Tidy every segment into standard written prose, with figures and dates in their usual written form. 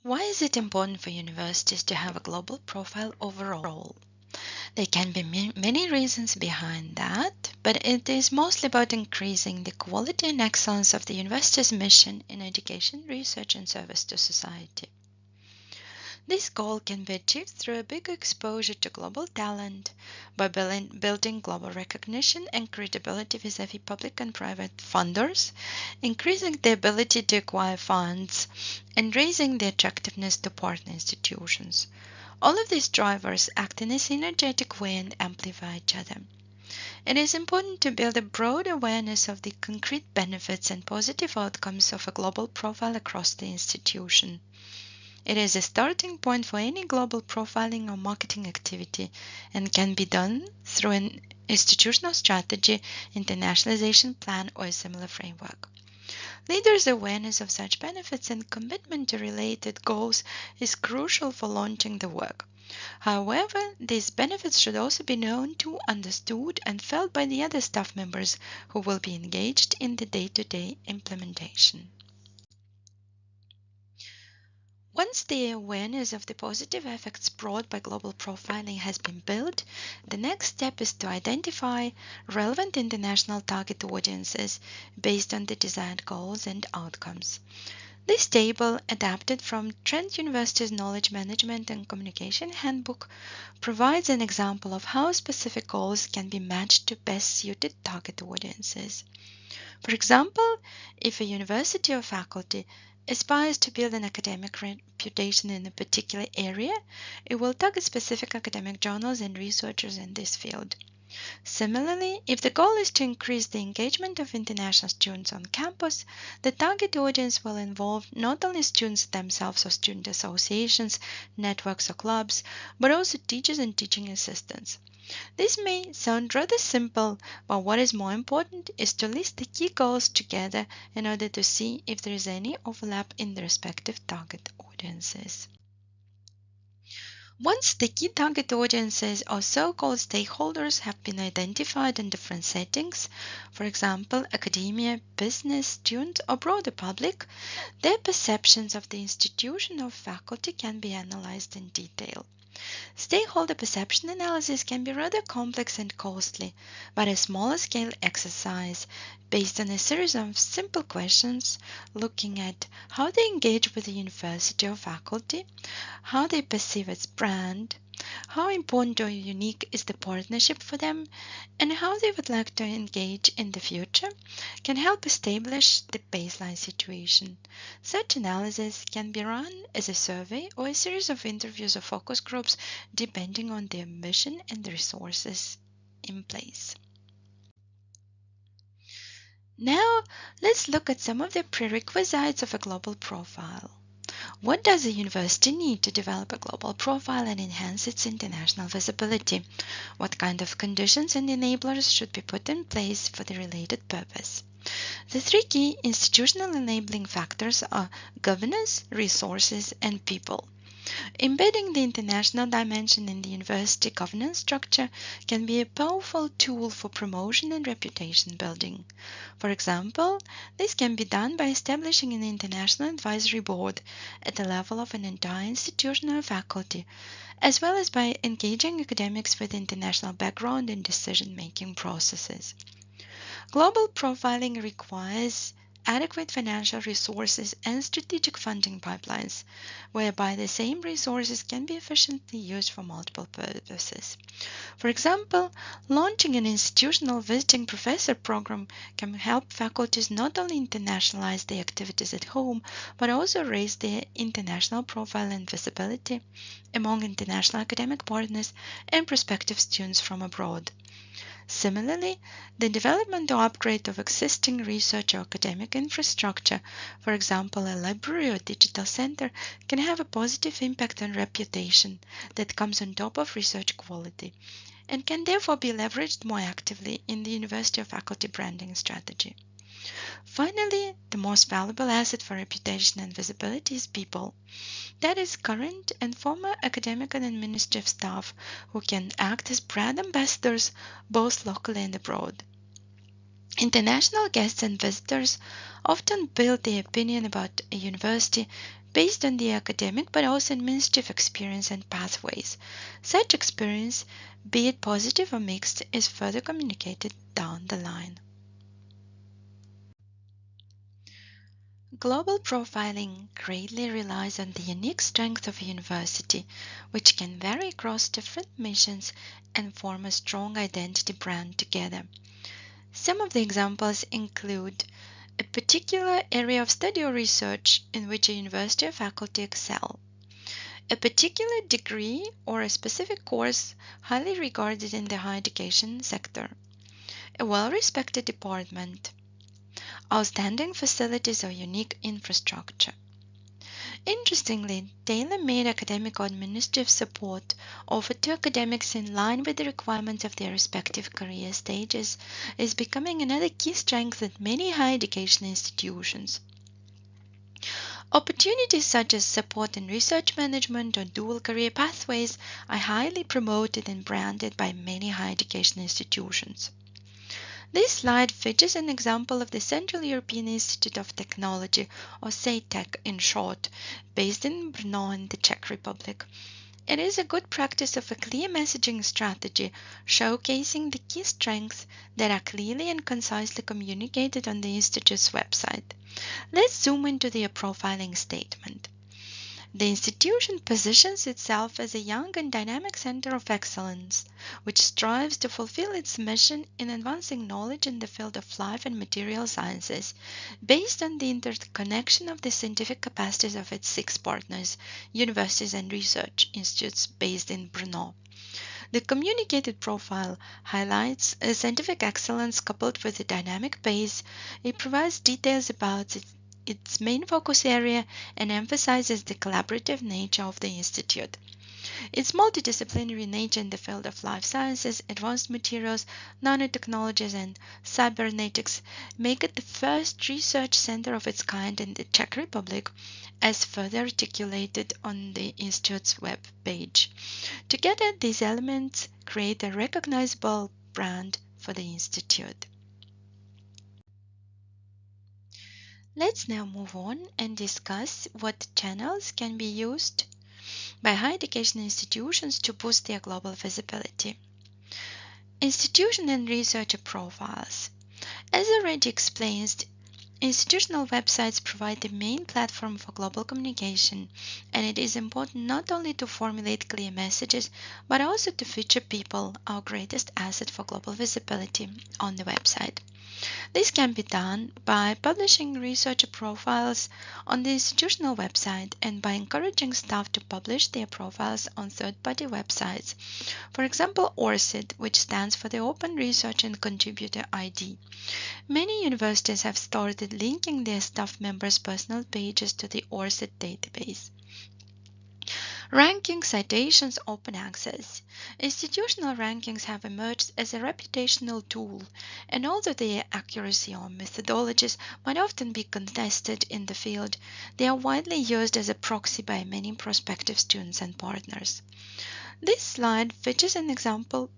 Why is it important for universities to have a global profile overall? There can be many reasons behind that, but it is mostly about increasing the quality and excellence of the university's mission in education, research, and service to society. This goal can be achieved through a big exposure to global talent by building global recognition and credibility vis-à-vis public and private funders, increasing the ability to acquire funds, and raising the attractiveness to partner institutions. All of these drivers act in a synergetic way and amplify each other. It is important to build a broad awareness of the concrete benefits and positive outcomes of a global profile across the institution. It is a starting point for any global profiling or marketing activity and can be done through an institutional strategy, internationalization plan, or a similar framework. Leaders' awareness of such benefits and commitment to related goals is crucial for launching the work. However, these benefits should also be known to, understood, and felt by the other staff members who will be engaged in the day-to-day implementation. Once the awareness of the positive effects brought by global profiling has been built, the next step is to identify relevant international target audiences based on the desired goals and outcomes. This table, adapted from Trent University's Knowledge Management and Communication Handbook, provides an example of how specific goals can be matched to best suited target audiences. For example, if a university or faculty aspires to build an academic reputation in a particular area, it will target specific academic journals and researchers in this field. Similarly, if the goal is to increase the engagement of international students on campus, the target audience will involve not only students themselves or student associations, networks, or clubs, but also teachers and teaching assistants. This may sound rather simple, but what is more important is to list the key goals together in order to see if there is any overlap in the respective target audiences. Once the key target audiences or so-called stakeholders have been identified in different settings, for example, academia, business, students, or broader public, their perceptions of the institution or faculty can be analyzed in detail. Stakeholder perception analysis can be rather complex and costly, but a smaller scale exercise based on a series of simple questions looking at how they engage with the university or faculty, how they perceive its brand, how important or unique is the partnership for them, and how they would like to engage in the future, can help establish the baseline situation. Such analysis can be run as a survey or a series of interviews or focus groups depending on their mission and the resources in place. Now, let's look at some of the prerequisites of a global profile. What does a university need to develop a global profile and enhance its international visibility? What kind of conditions and enablers should be put in place for the related purpose? The three key institutional enabling factors are governance, resources, and people. Embedding the international dimension in the university governance structure can be a powerful tool for promotion and reputation building. For example, this can be done by establishing an international advisory board at the level of an entire institution or faculty, as well as by engaging academics with international background in decision-making processes. Global profiling requires adequate financial resources and strategic funding pipelines, whereby the same resources can be efficiently used for multiple purposes. For example, launching an institutional visiting professor program can help faculties not only internationalize their activities at home, but also raise their international profile and visibility among international academic partners and prospective students from abroad. Similarly, the development or upgrade of existing research or academic infrastructure, for example, a library or digital center, can have a positive impact on reputation that comes on top of research quality and can therefore be leveraged more actively in the university or faculty branding strategy. Finally, the most valuable asset for reputation and visibility is people. That is current and former academic and administrative staff who can act as brand ambassadors both locally and abroad. International guests and visitors often build their opinion about a university based on the academic but also administrative experience and pathways. Such experience, be it positive or mixed, is further communicated down the line. Global profiling greatly relies on the unique strength of a university, which can vary across different missions and form a strong identity brand together. Some of the examples include a particular area of study or research in which a university or faculty excel, a particular degree or a specific course highly regarded in the higher education sector, a well-respected department, outstanding facilities or unique infrastructure. Interestingly, tailor-made academic or administrative support offered to academics in line with the requirements of their respective career stages is becoming another key strength at many higher education institutions. Opportunities such as support in research management or dual career pathways are highly promoted and branded by many higher education institutions. This slide features an example of the Central European Institute of Technology, or CETEC in short, based in Brno in the Czech Republic. It is a good practice of a clear messaging strategy, showcasing the key strengths that are clearly and concisely communicated on the Institute's website. Let's zoom into their profiling statement. The institution positions itself as a young and dynamic center of excellence, which strives to fulfill its mission in advancing knowledge in the field of life and material sciences, based on the interconnection of the scientific capacities of its 6 partners, universities and research institutes based in Brno. The communicated profile highlights a scientific excellence coupled with a dynamic pace. It provides details about its main focus area and emphasizes the collaborative nature of the institute. Its multidisciplinary nature in the field of life sciences, advanced materials, nanotechnologies, and cybernetics make it the first research center of its kind in the Czech Republic, as further articulated on the Institute's web page. Together, these elements create a recognizable brand for the Institute. Let's now move on and discuss what channels can be used by higher education institutions to boost their global visibility. Institution and researcher profiles. As already explained, institutional websites provide the main platform for global communication, and it is important not only to formulate clear messages, but also to feature people, our greatest asset for global visibility, on the website. This can be done by publishing researcher profiles on the institutional website and by encouraging staff to publish their profiles on third-party websites. For example, ORCID, which stands for the Open Research and Contributor ID. Many universities have started linking their staff members' personal pages to the ORCID database. Ranking, citations, open access. Institutional rankings have emerged as a reputational tool, and although their accuracy or methodologies might often be contested in the field, they are widely used as a proxy by many prospective students and partners. This slide features an example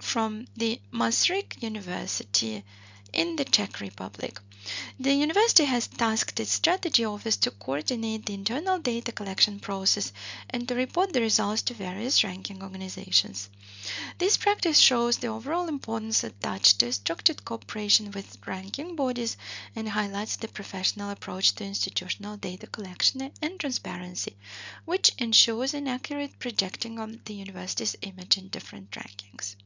from the Masaryk University in the Czech Republic. The university has tasked its strategy office to coordinate the internal data collection process and to report the results to various ranking organizations. This practice shows the overall importance attached to structured cooperation with ranking bodies and highlights the professional approach to institutional data collection and transparency, which ensures an accurate projecting of the university's image in different rankings.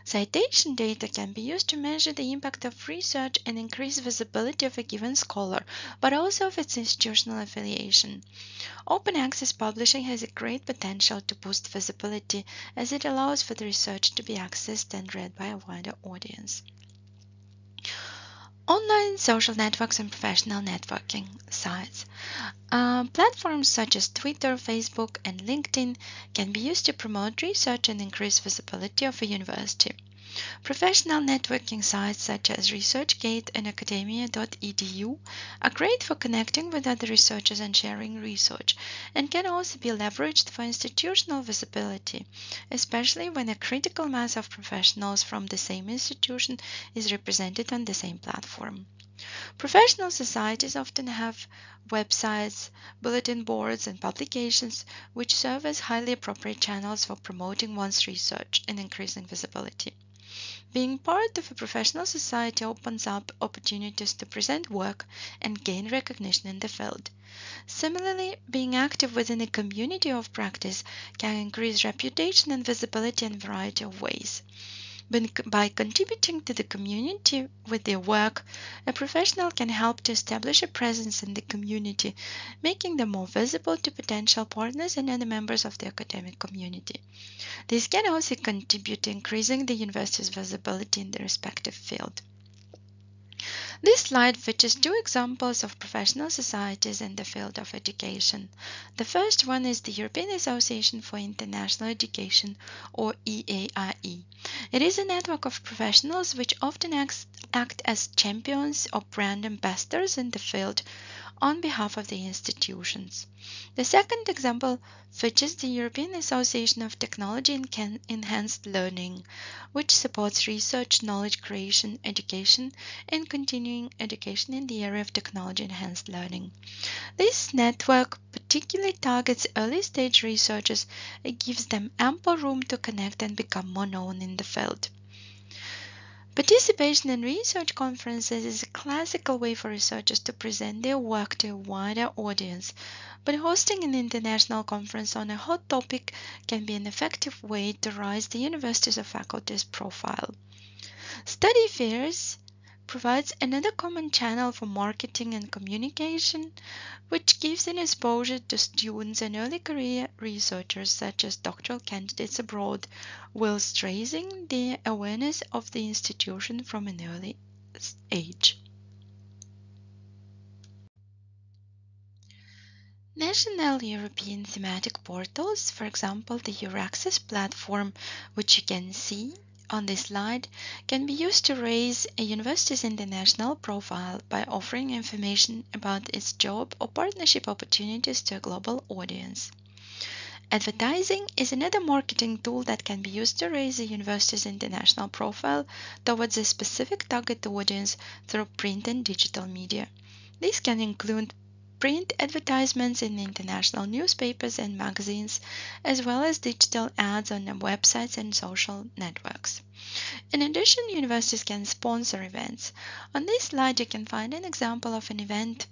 Citation data can be used to measure the impact of research and increase visibility of a given scholar, but also of its institutional affiliation. Open access publishing has a great potential to boost visibility as it allows for the research to be accessed and read by a wider audience. Online social networks and professional networking sites. Platforms such as Twitter, Facebook, and LinkedIn can be used to promote research and increase visibility of a university. Professional networking sites such as ResearchGate and academia.edu are great for connecting with other researchers and sharing research, and can also be leveraged for institutional visibility, especially when a critical mass of professionals from the same institution is represented on the same platform. Professional societies often have websites, bulletin boards, and publications which serve as highly appropriate channels for promoting one's research and increasing visibility. Being part of a professional society opens up opportunities to present work and gain recognition in the field. Similarly, being active within a community of practice can increase reputation and visibility in a variety of ways. By contributing to the community with their work, a professional can help to establish a presence in the community, making them more visible to potential partners and other members of the academic community. This can also contribute to increasing the university's visibility in the respective field. This slide features two examples of professional societies in the field of education. The first one is the European Association for International Education, or EAIE. It is a network of professionals which often act as champions or brand ambassadors in the field on behalf of the institutions. The second example features the European Association of Technology and Enhanced Learning, which supports research, knowledge creation, education, and continuing education in the area of technology enhanced learning. This network particularly targets early stage researchers and gives them ample room to connect and become more known in the field. Participation in research conferences is a classical way for researchers to present their work to a wider audience, but hosting an international conference on a hot topic can be an effective way to raise the university's or faculty's profile. Study fairs provides another common channel for marketing and communication, which gives an exposure to students and early career researchers such as doctoral candidates abroad, whilst raising the awareness of the institution from an early age. National European thematic portals, for example the Euraccess platform, which you can see on this slide, can be used to raise a university's international profile by offering information about its job or partnership opportunities to a global audience. Advertising is another marketing tool that can be used to raise a university's international profile towards a specific target audience through print and digital media. These can include print advertisements in international newspapers and magazines, as well as digital ads on websites and social networks. In addition, universities can sponsor events. On this slide, you can find an example of an event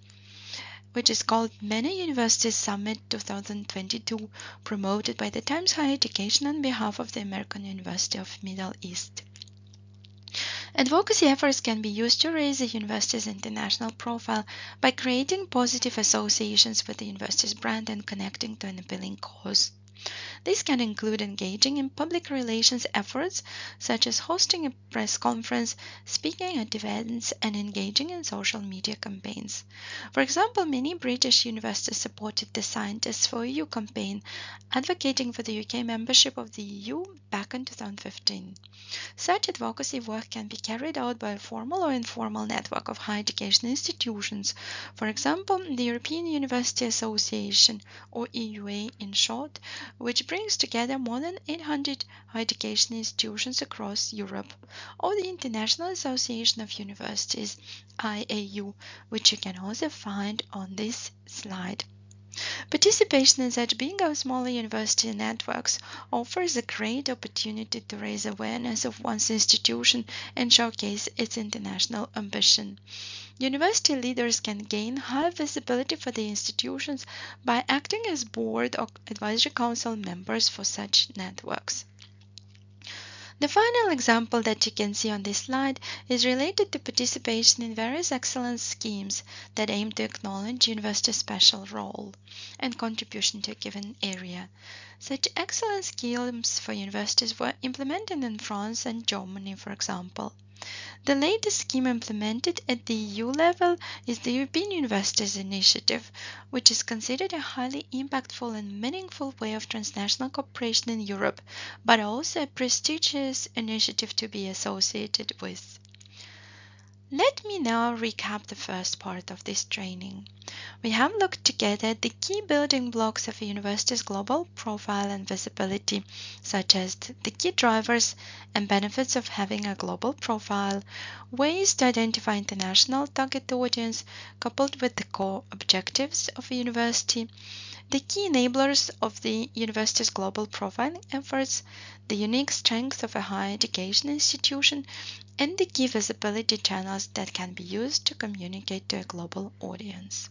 which is called Many Universities Summit 2022, promoted by the Times Higher Education on behalf of the American University of Middle East. Advocacy efforts can be used to raise the university's international profile by creating positive associations with the university's brand and connecting to an appealing cause. This can include engaging in public relations efforts, such as hosting a press conference, speaking at events, and engaging in social media campaigns. For example, many British universities supported the Scientists for EU campaign, advocating for the UK membership of the EU back in 2015. Such advocacy work can be carried out by a formal or informal network of higher education institutions, for example, the European University Association, or EUA in short, which brings together more than 800 higher education institutions across Europe, or the International Association of Universities, IAU, which you can also find on this slide. Participation in such big or smaller university networks offers a great opportunity to raise awareness of one's institution and showcase its international ambition. University leaders can gain high visibility for the institutions by acting as board or advisory council members for such networks. The final example that you can see on this slide is related to participation in various excellence schemes that aim to acknowledge university's special role and contribution to a given area. Such excellence schemes for universities were implemented in France and Germany, for example. The latest scheme implemented at the EU level is the European Universities Initiative, which is considered a highly impactful and meaningful way of transnational cooperation in Europe, but also a prestigious initiative to be associated with. Let me now recap the first part of this training. We have looked together at the key building blocks of a university's global profile and visibility, such as the key drivers and benefits of having a global profile, ways to identify international target audience coupled with the core objectives of a university, the key enablers of the university's global profiling efforts, the unique strengths of a higher education institution, and the key visibility channels that can be used to communicate to a global audience.